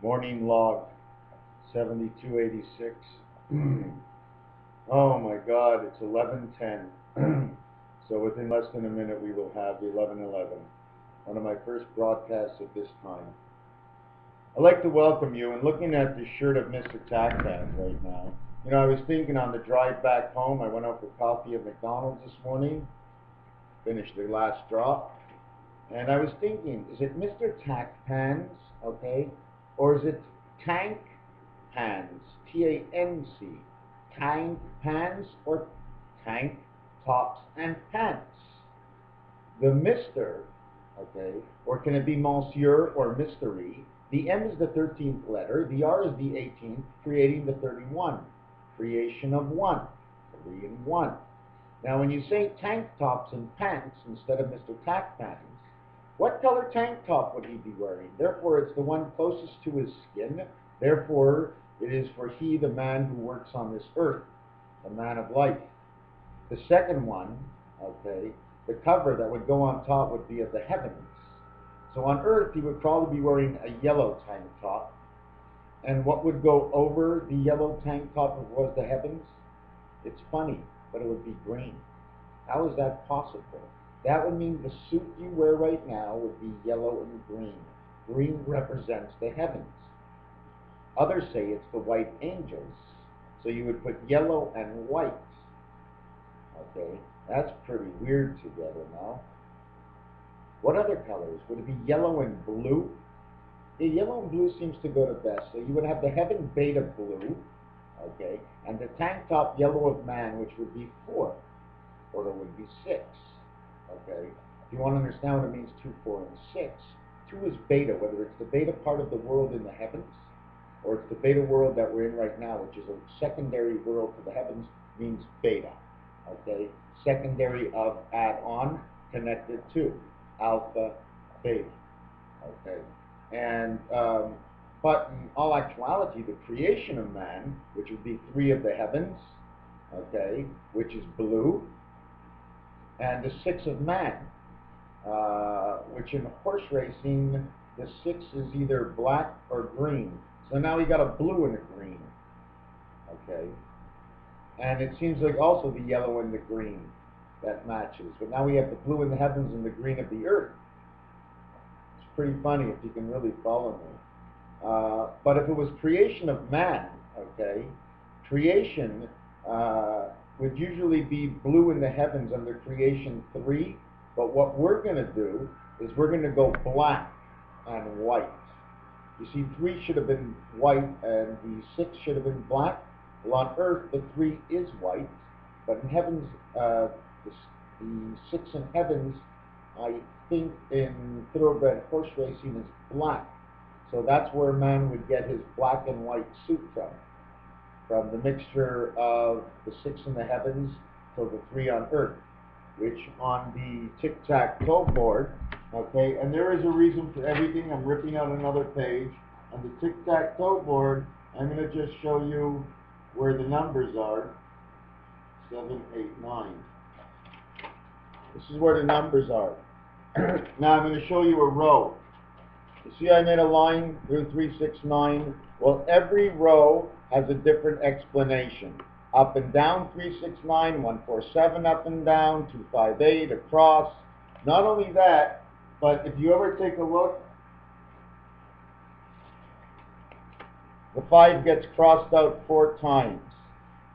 Morning log 7286. Oh my God, it's 11:10. So within less than a minute we will have the 11:11. One of my first broadcasts at this time. I'd like to welcome you, and looking at the shirt of MrTacpans's right now, I was thinking on the drive back home, I went out for coffee at McDonald's this morning, finished the last drop, and I was thinking, is it MrTacpans's, okay, or is it Tank Pans, T-A-N-C, Tank Pans, or Tank Tops and Pants? The Mr., okay, or can it be Monsieur or Mystery? The M is the 13th letter, the R is the 18th, creating the 31. Creation of 1, 3 and 1. Now when you say tank tops and pants instead of MrTacpans's, what color tank top would he be wearing? Therefore, it's the one closest to his skin. Therefore, it is for he, the man who works on this earth, the man of life. The second one, okay, the cover that would go on top would be of the heavens. So on earth, he would probably be wearing a yellow tank top. And what would go over the yellow tank top if it was the heavens? It's funny, but it would be green. How is that possible? That would mean the suit you wear right now would be yellow and green. Green represents the heavens. Others say it's the white angels. So you would put yellow and white. Okay, that's pretty weird together now. What other colors? Would it be yellow and blue? The yellow and blue seems to go to best. So you would have the heaven beta blue, okay, and the tank top yellow of man, which would be 4, or it would be 6. Okay, if you want to understand what it means, 2, 4, and 6. 2 is beta, whether it's the beta part of the world in the heavens, or it's the beta world that we're in right now, which is a secondary world to the heavens, means beta. Okay, secondary of add-on, connected to alpha, beta. Okay, and but in all actuality, the creation of man, which would be 3 of the heavens, okay, which is blue, and the 6 of man, which in horse racing, the 6 is either black or green. So now we got a blue and a green, okay? And it seems like also the yellow and the green that matches. But now we have the blue in the heavens and the green of the earth. It's pretty funny if you can really follow me. But if it was creation of man, okay, creation would usually be blue in the heavens under creation 3, but what we're going to do is we're going to go black and white. You see, 3 should have been white and the 6 should have been black. Well, on earth, the 3 is white, but in heavens, the 6 in heavens, I think in thoroughbred horse racing is black. So that's where man would get his black and white suit from the mixture of the 6 in the heavens to the 3 on earth, which on the tic-tac-toe board, okay, and there is a reason for everything. I'm ripping out another page. On the tic-tac-toe board, I'm going to just show you where the numbers are. 7, 8, 9. This is where the numbers are. Now I'm going to show you a row. You see I made a line through 3, 6, 9. Well, every row has a different explanation. Up and down 3, 6, 9, 1, 4, 7 up and down, 2, 5, 8 across. Not only that, but if you ever take a look, the 5 gets crossed out 4 times.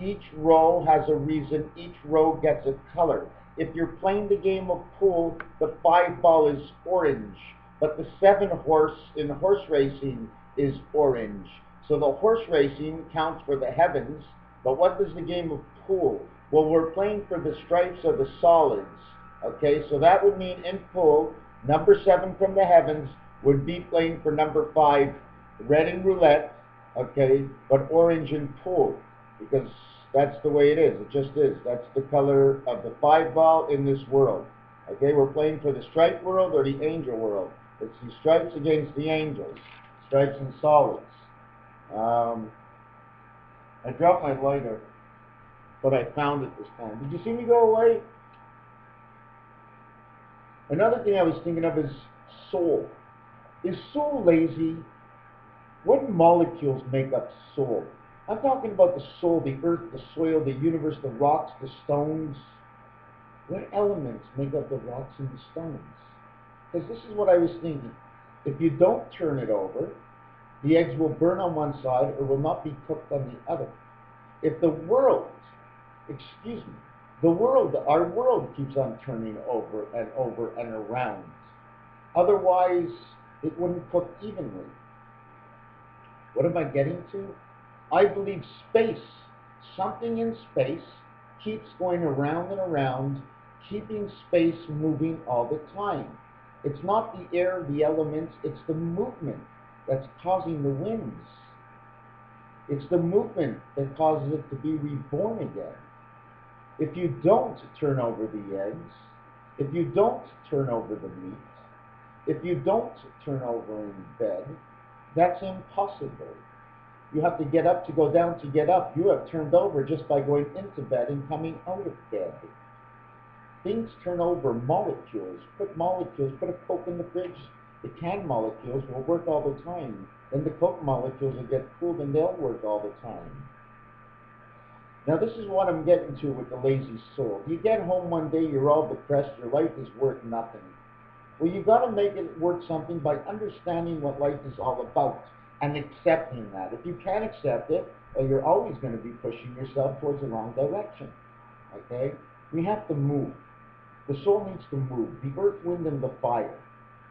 Each row has a reason. Each row gets a color. If you're playing the game of pool, the 5 ball is orange, but the 7 horse in horse racing is orange. So the horse racing counts for the heavens, but what does the game of pool? Well, we're playing for the stripes of the solids. Okay, so that would mean in pool, number 7 from the heavens would be playing for number 5, red in roulette, okay, but orange in pool, because that's the way it is. It just is. That's the color of the 5 ball in this world. Okay, we're playing for the stripe world or the angel world. It's the stripes against the angels, stripes and solids. I dropped my lighter, but I found it this time. Did you see me go away? Another thing I was thinking of is soul. Is soul lazy? What molecules make up soul? I'm talking about the soul, the earth, the soil, the universe, the rocks, the stones. What elements make up the rocks and the stones? Because this is what I was thinking. If you don't turn it over, the eggs will burn on one side or will not be cooked on the other. If the world, excuse me, our world keeps on turning over and around, otherwise it wouldn't cook evenly. What am I getting to? I believe space, something in space, keeps going around and around, keeping space moving all the time. It's not the air, the elements, it's the movement that's causing the winds. It's the movement that causes it to be reborn again. If you don't turn over the eggs, if you don't turn over the meat, if you don't turn over in bed, that's impossible. You have to get up to go down to get up. You have turned over just by going into bed and coming out of bed. Things turn over, molecules. Put a Coke in the fridge. The canned molecules will work all the time. Then the Coke molecules will get cooled and they'll work all the time. Now this is what I'm getting to with the lazy soul. You get home one day, you're all depressed, your life is worth nothing. Well, you've got to make it worth something by understanding what life is all about and accepting that. If you can't accept it, well, you're always going to be pushing yourself towards the wrong direction. Okay? We have to move. The soul needs to move. The earth, wind, and the fire.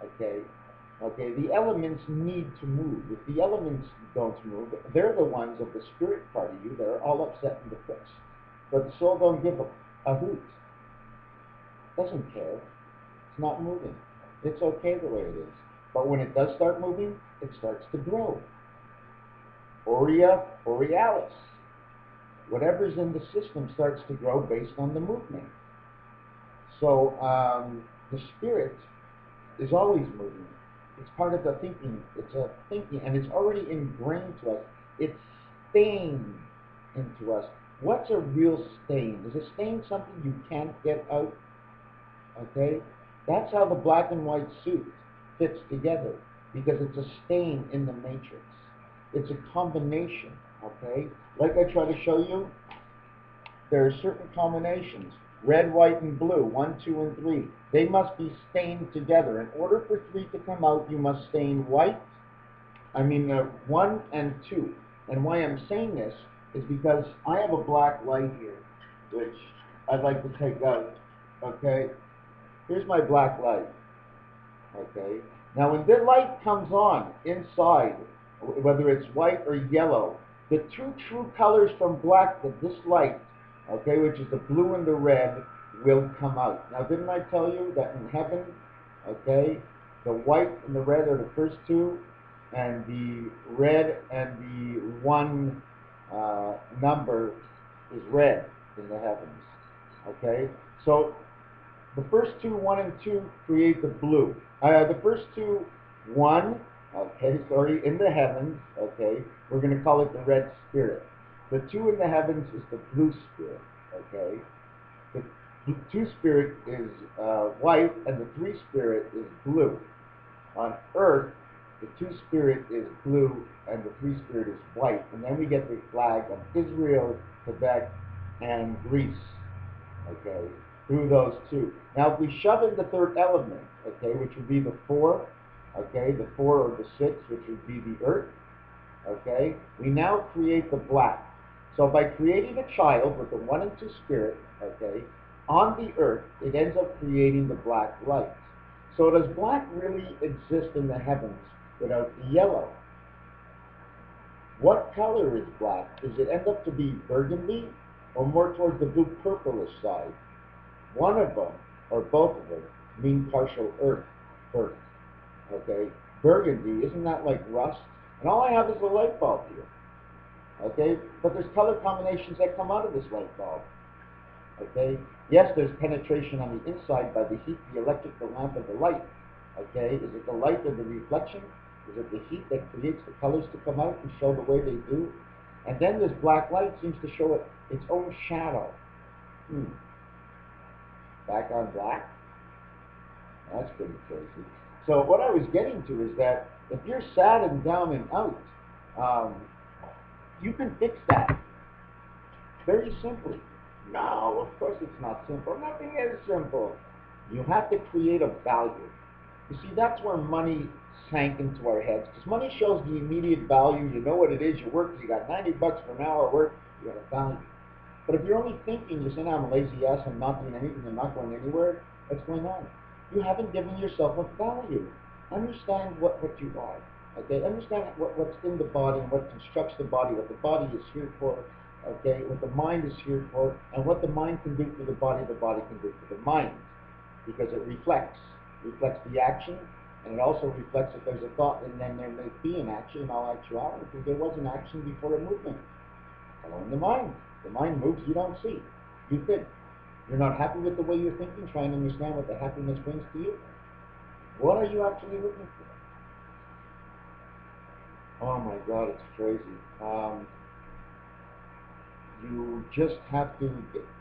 Okay? Okay? The elements need to move. If the elements don't move, they're the ones of the spirit part of you that are all upset and depressed. But the soul don't give a hoot. Doesn't care. It's not moving. It's okay the way it is. But when it does start moving, it starts to grow. Aurea borealis. Whatever's in the system starts to grow based on the movement. So the spirit is always moving. It's part of the thinking. It's a thinking, and it's already ingrained to us. It's stained into us. What's a real stain? Is a stain something you can't get out? Okay? That's how the black and white suit fits together, because it's a stain in the matrix. It's a combination, okay? Like I try to show you, there are certain combinations, red, white, and blue, 1, 2, and 3. They must be stained together. In order for 3 to come out, you must stain 1 and 2. And why I'm saying this is because I have a black light here, which I'd like to take out, okay? Here's my black light, okay? Now when the light comes on inside, whether it's white or yellow, the two true colors from black of this light, okay, which is the blue and the red, will come out. Now didn't I tell you that in heaven, okay, the white and the red are the first two, and the red and the 1 number is red in the heavens, okay? So the first two, 1 and 2, create the blue. The first two, 1, okay, sorry, in the heavens, okay, we're going to call it the red spirit. The 2 in the heavens is the blue spirit, okay. The 2 spirit is white, and the 3 spirit is blue. On earth, the 2 spirit is blue, and the 3 spirit is white. And then we get the flag of Israel, Quebec, and Greece, okay, through those 2. Now, if we shove in the 3rd element, okay, which would be the 4, okay, the 4 or the 6, which would be the earth, okay, we now create the black. So by creating a child with the 1 and 2 spirit, okay, on the earth, it ends up creating the black light. So does black really exist in the heavens without the yellow? What color is black? Does it end up to be burgundy or more towards the blue purplish side? One of them, or both of them, mean partial earth, okay? Burgundy, isn't that like rust? And all I have is a light bulb here, okay? But there's color combinations that come out of this light bulb, okay? Yes, there's penetration on the inside by the heat, the electric, the lamp, and the light, okay? Is it the light or the reflection? Is it the heat that creates the colors to come out and show the way they do? And then this black light seems to show it its own shadow. Back on black? That's pretty crazy. So what I was getting to is that if you're sad and down and out, Um, you can fix that very simply. No, of course it's not simple. Nothing is simple. You have to create a value. You see, that's where money sank into our heads. Because money shows the immediate value. You know what it is. You work. You got 90 bucks for an hour work. You got a value. But if you're only thinking, you're saying, I'm a lazy ass, I'm not doing anything, I'm not going anywhere, what's going on? You haven't given yourself a value. Understand what you are. Okay? Understand what's in the body and what constructs the body, what the body is here for, okay, what the mind is here for, and what the mind can do for the body can do for the mind. Because it reflects the action, and it also reflects if there's a thought, and then there may be an action in all actuality, because there was an action before a movement. Following the mind. The mind moves, you don't see. You think. You're not happy with the way you're thinking, trying to understand what the happiness brings to you. What are you actually looking for? Oh my God, it's crazy. You just have to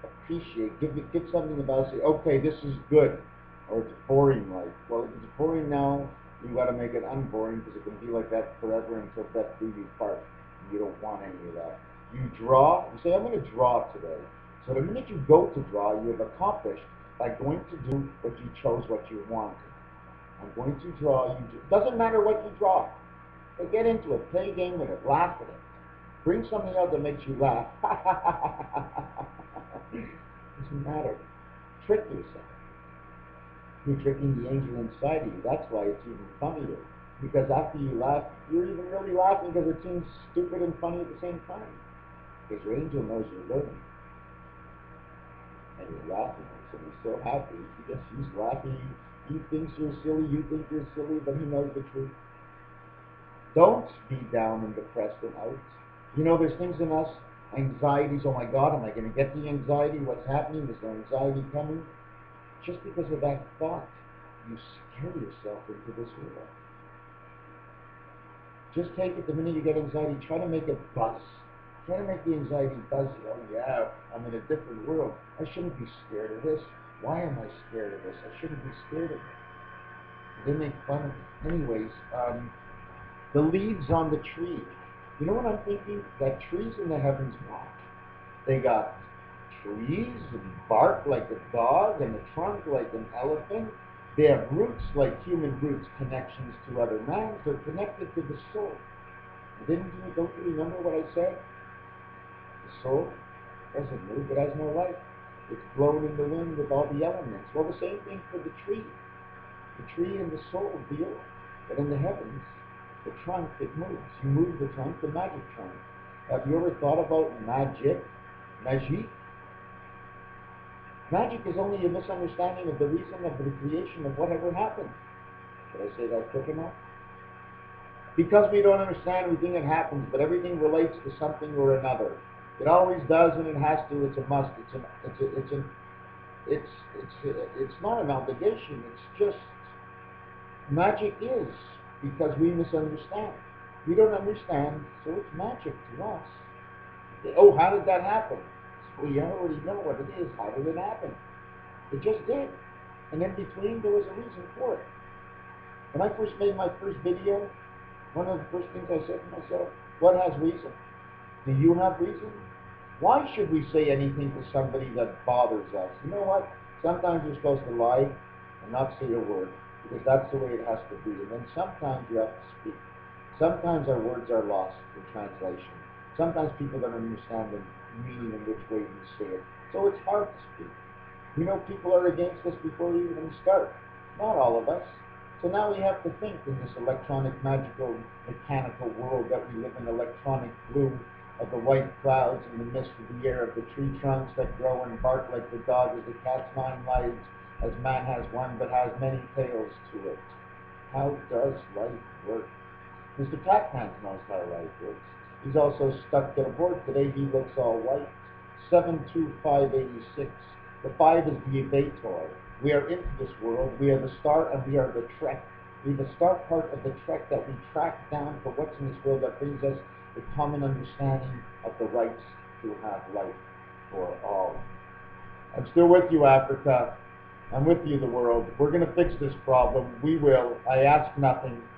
appreciate, give something about it, say, okay, this is good, or it's boring life. Well, if it's boring now, you got to make it unboring, because it can be like that forever until death do you part. You don't want any of that. You draw, you say, I'm going to draw today. So the minute you go to draw, you have accomplished by going to do what you chose, what you wanted. I'm going to draw. Doesn't matter what you draw. So get into it. Play a game with it. Laugh at it. Bring something out that makes you laugh. Doesn't matter. Trick yourself. You're tricking the angel inside of you. That's why it's even funnier. Because after you laugh, you're even really laughing because it seems stupid and funny at the same time. Because your angel knows you're learning. And you're laughing. So he's so happy. He's laughing. He thinks you're silly. You think you're silly, but he knows the truth. Don't be down and depressed and out. You know, there's things in us, anxieties. Oh my God, am I going to get the anxiety? What's happening? Is there anxiety coming? Just because of that thought, you scare yourself into this world. Just take it the minute you get anxiety, try to make it buzz. Try to make the anxiety buzz. Oh yeah, I'm in a different world. I shouldn't be scared of this. Why am I scared of this? I shouldn't be scared of it. They make fun of it. Anyways, the leaves on the tree. You know what I'm thinking? That trees in the heavens walk. They got trees and bark like a dog and a trunk like an elephant. They have roots like human roots, connections to other mans. They're connected to the soul. Don't you remember what I said? The soul doesn't move, it has no life. It's blown in the wind with all the elements. Well, the same thing for the tree. The tree and the soul deal, but in the heavens, the trunk, it moves. You move the trunk, the magic trunk. Have you ever thought about magic? Magie? Magic is only a misunderstanding of the reason of the creation of whatever happened. Did I say that quick enough? Because we don't understand, we think it happens, but everything relates to something or another. It always does, and it has to. It's a must. It's not an obligation. It's just magic is, because we misunderstand. We don't understand, so it's magic to us. Oh, how did that happen? Well, you already know what it is. How did it happen? It just did. And in between, there was a reason for it. When I first made my first video, one of the first things I said to myself, what has reason? Do you have reason? Why should we say anything to somebody that bothers us? You know what? Sometimes you're supposed to lie and not say a word, because that's the way it has to be. And then sometimes you have to speak. Sometimes our words are lost in translation. Sometimes people don't understand the meaning in which way you say it. So it's hard to speak. You know, people are against us before we even start. Not all of us. So now we have to think in this electronic, magical, mechanical world that we live in, electronic gloom of the white clouds and the mist of the air, of the tree trunks that grow and bark like the dog, as the cat's 9 lives, as man has one but has many tails to it. How does life work? MrTacpans's knows how life works. He's also stuck to the board. Today he looks all white. 72586. The 5 is the Evator. We are into this world. We are the start and we are the trek. We are the start part of the trek that we track down for what's in this world that brings us the common understanding of the rights to have life for all. I'm still with you, Africa. I'm with you, the world. We're going to fix this problem. We will. I ask nothing.